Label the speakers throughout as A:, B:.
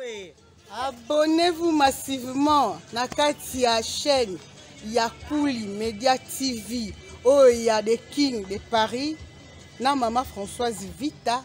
A: Abonnez-vous massivement na kati ya chaîne Yakuli Media TV. Oh, il y a des kings de Paris. Na maman Françoise Vita.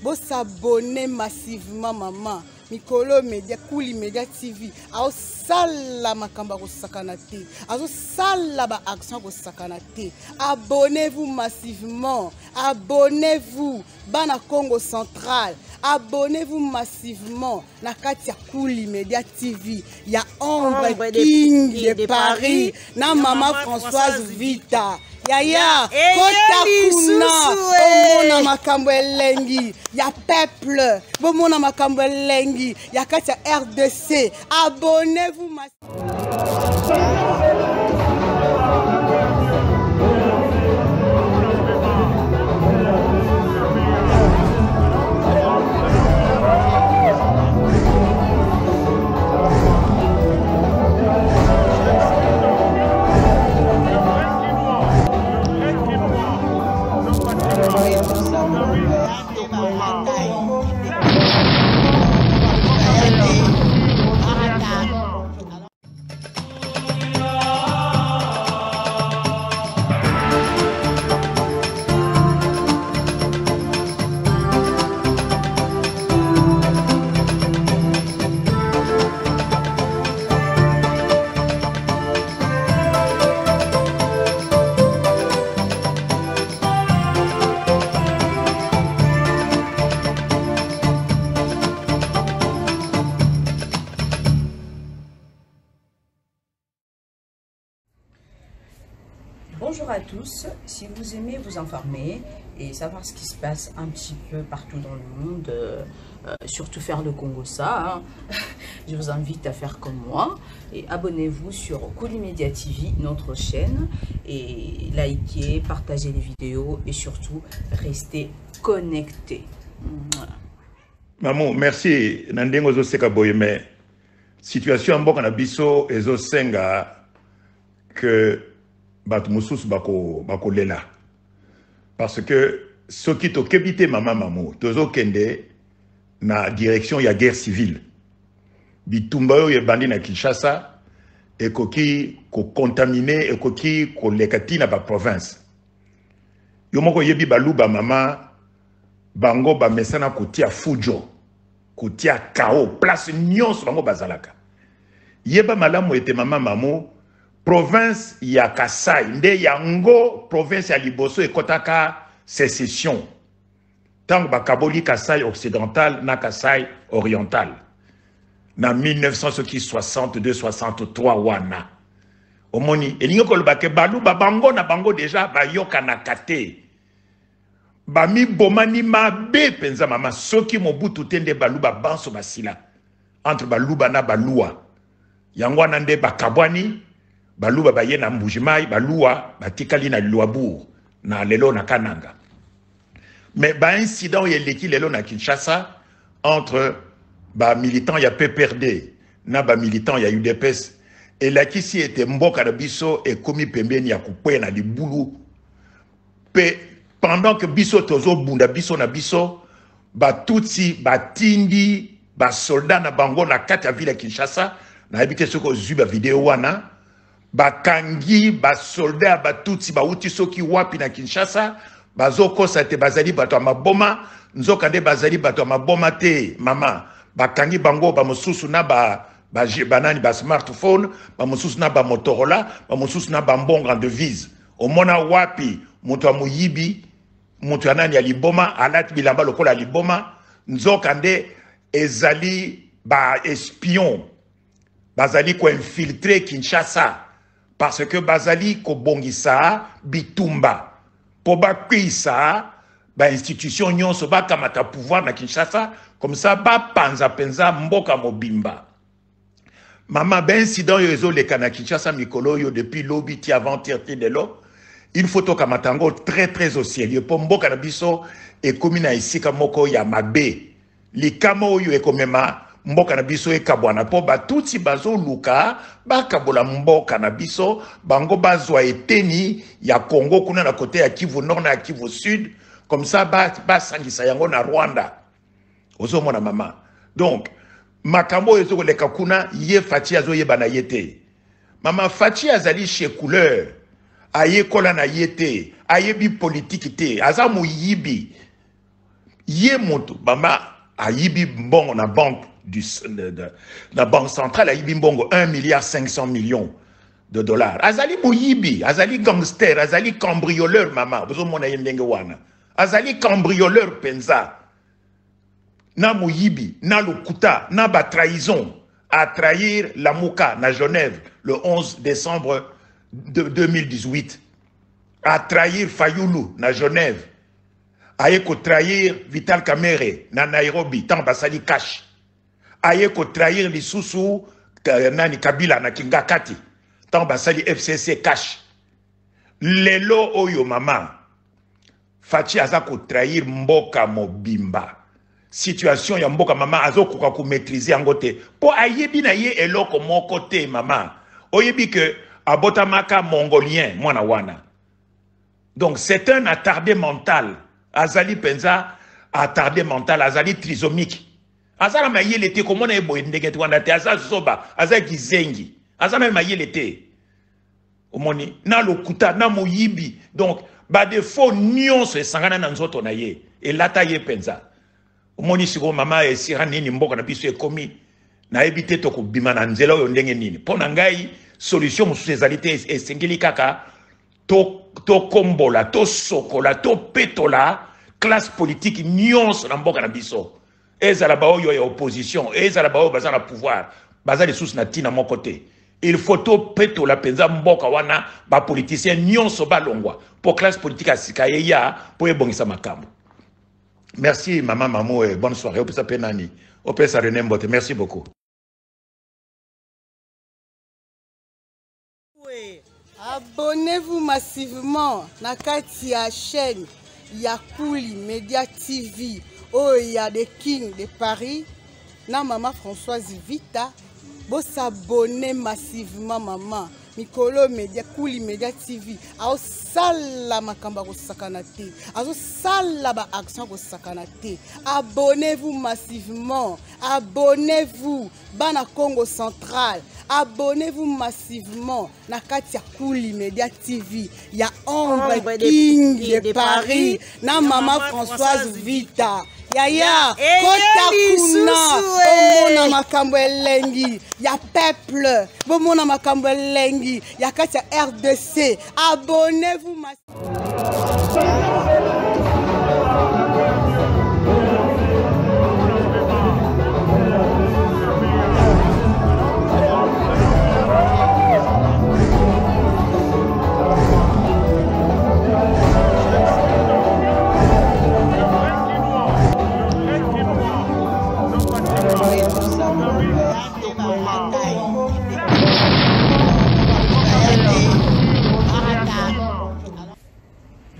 A: Vous s'abonnez massivement maman. Mikolo Media Kuli Media TV. Ao sala makamba ko sakanate. Azo sala ba action ko sakanate. Abonnez-vous massivement. Abonnez-vous. Bana Congo Central. Abonnez-vous massivement. Na Katia Kuli Media TV. Il y a Ombre King de Paris. Na maman Françoise Vita. Yaya, kota kuna, omona makambo elengi, ya peuple, bomona makambo elengi, ya Katia RDC. Abonnez-vous
B: Bonjour à tous, si vous aimez vous informer et savoir ce qui se passe un petit peu partout dans le monde, surtout faire le Congo-ça, hein, je vous invite à faire comme moi et abonnez-vous sur Kuli Media TV, notre chaîne, et likez, partagez les vidéos et surtout restez connectés.
C: Maman, merci. Nandengo zo seka boye mais situation mboka na biso ezo senga que Bat mususu bako lela. Parce que ce qui to kebite maman tozo kende na direction ya guerre civile. Bitumba yo bandi na Kinshasa et koki ko contaminé et koki ko lekati na ba province. Yo moko yebi baluba maman bango ba mesana kotia fujo, kotia chaos, place nyonso bango bazalaka. Yeba malamu ete maman province ya Kasai, nde yango province ya Liboso et Kotaka sécession. Tant bakaboli Kasai occidental na Kasai oriental. Na 1962-63 wana. Omoni, elingo kolobake balu babango na bango déjà bayoka na kate. Bami bomani mabe penza mama soki Mobutu tende balu babanso basila. Entre baluba na balua. Yango nande bakabwani baluba baye na mbujimai balua batikali na Luabourg na lelo na Kananga. Mais ba incident yeleki lelo na Kinshasa entre ba militant ya PPRD na ba militant ya UDPS et la kisi était mboka na biso et komi pembeni ya kupwe na libulu pe pendant que biso tozo bunda biso na biso ba tutsi ba tindi ba soldat na bango na kati ya ville ya Kinshasa na habité soko zuba vidéo wana bakangi ba soldat ba tutsi ba uti soki wapi na Kinshasa bazoko sate bazali bato maboma nzoka nde bazali bato maboma te mama bakangi bango ba mususu na banani ba smartphone ba mususu na ba Motorola ba mususu na ba mbongo en devise omona wapi muto amuyibi muto anani ya liboma alati bilamba lokola liboma nzoka nde ezali ba espion bazali ko infiltrer Kinshasa parce que bazali ko bongisa bitumba po ba kwisa ba institution nyonso ba kamata pouvoir na Kinshasa comme ça ba panza penza mboka mobimba. Mama ben incident yo ezo le kana Kinshasa mikolo yo depuis lobby ti avant-hier de l'eau. Il faut to kamatango très au sérieux po mboka na biso e komina isika moko ya mabe. Likamo yo e komema mboka na biso ekabwana po batutsi bazo luka bakabola mboka na biso bango bazwa eteni ya Congo kuna na kote ya Kivu Nord na Kivu Sud comme ça ba sangisa yango na Rwanda ozo mona mama. Donc makambo ezoko leka kuna ye Fachi azo ye bana yete. Mama Fachi azali chez couleur. Aye kola na yete. Aye bi politique te. Aza mu yibi. Ye moto. Mama ayibi mbongo na banque la banque centrale ayibi mbongo 1,5 milliard de dollars. Azali mu yibi. Azali gangster. Azali cambrioleur mama. Bozo mona yendenge wana. Azali cambrioleur penza. Na Mouyibi, na Lukuta, na ba trahison à trahir la Mouka na Genève le 11 décembre 2018. À trahir Fayoulou na Genève. Ayeko trahir Vital Kamerhe na Nairobi, tant basali cash. Ayeko trahir Lisusu nani Kabila na Kingakati, tant basali FCC cash. Lelo oyo mama. Fachi azako trahir mboka mobimba. Situation ya mboka mama azokoka ku maîtriser angote po ayebi na ye eloko moko te mama oyebi que abotamaka mongolien mwana wana. Donc c'est un attardé mental. Azali penza attardé mental, azali trisomique. Azala mayele te comment na ebo ndenge wana te azali soba, azali kizengi. Azala mayele te. Omoni na lokuta na moyibi. Donc ba défaut nyonso sangana na nzoto na ye et lata ye penza. Omoni siko mama esira nini mboka na biso ekomi na ebite to ko bima na nzela oyo ndenge nini pona ngai solution mususu ezalité esengeli kaka to kombola to sokola to petola classe politique nyonso na mboka na biso ezala ba oyo ya opposition ezala ba oyo baza na pouvoir baza les sous na tina mon côté. Il faut to petola penza mboka wana ba politicien nyonso balongwa pour classe politique asika ya po ebongisa makambo. Merci maman Mamou et bonne soirée. Opesa Penani, Opesa René Mbote. Merci beaucoup.
A: Abonnez-vous massivement na kati ya chaîne Yakouli Media TV. Oh, il y a des kings de Paris. Na maman Françoise Vita. Vous s'abonnez massivement maman. Mikolo Media Kouli Media TV. Ao sala makamba ko sakanate. Azo sala ba action ko sakanate. Abonnez-vous massivement. Abonnez-vous. Bana Congo Central. Abonnez-vous massivement. Na kati ya Kouli Media TV. Ya Ombre King de Paris. Na maman Françoise Vita. Yaya, kota kuna, omona makambo elengi, ya peuple, bomona makambo elengi, ya kati ya RDC. Abonnez-vous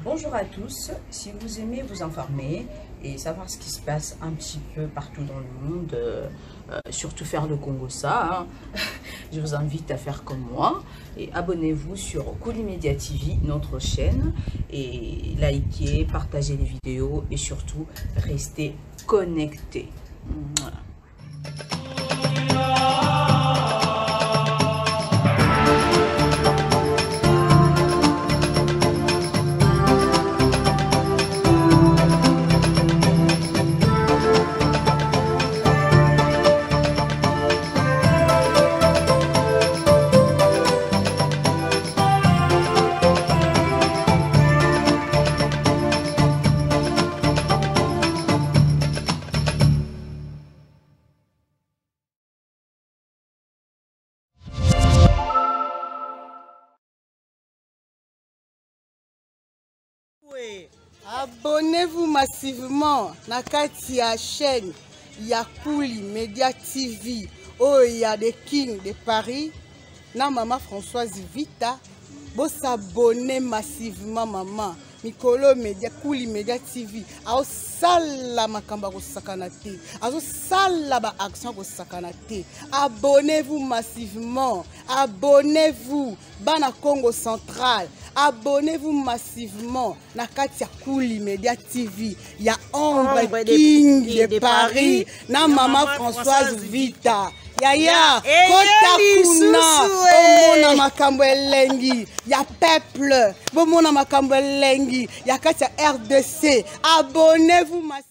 B: Bonjour à tous, si vous aimez vous informer et savoir ce qui se passe un petit peu partout dans le monde, surtout faire le Congo ça, je vous invite à faire comme moi et abonnez-vous sur Kouli Media TV, notre chaîne, et likez, partagez les vidéos et surtout restez connectés.
A: Abonnez-vous massivement na kati ya chaîne Yakouli Media TV. Oh, il y a des kings de Paris. Na maman Françoise Vita. Vous s'abonnez massivement maman. Mikolo Media Kouli Media TV. Ao sala makamba ko sakanate. Azo sala ba action ko sakanate. Abonnez-vous massivement. Abonnez-vous. Bana Congo Central. abonnez-vous massivement na kati ya Kuli Media TV. Il y a Ombre King de Paris, na Maman Françoise Vita. Yaya, Kotakuna, Omona Makambo Elengi, ya Peuple, Bomona Makambo Elengi, ya kati ya RDC. Abonnez-vous massivement.